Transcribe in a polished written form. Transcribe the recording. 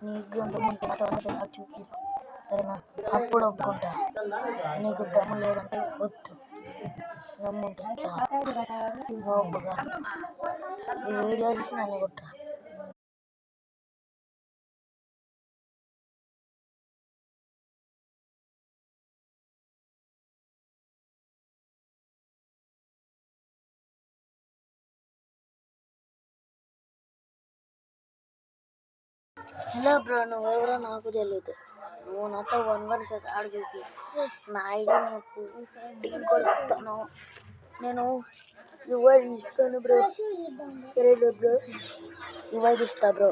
నీకు దమ్ముంటే నాతో చేసాడు చూపి, సరేనా? అప్పుడు ఒప్పుకుంటా. నీకు దమ్ము లేదంటే వద్దు, దమ్ముంటే చాలు. నోపుగా ఈ వీడియో చూసి నన్ను కొట్టరా. హలో బ్రో, నువ్వెవరో నాకు తెలియదు. నువ్వు నాతో 1 vs ఆడి చూపి. నా ఐడి నాకు టీం కొడుతాను. నేను యువర్ ఇస్తాను బ్రో. సరేనా బ్రో? యువర్ ఇస్తా బ్రో.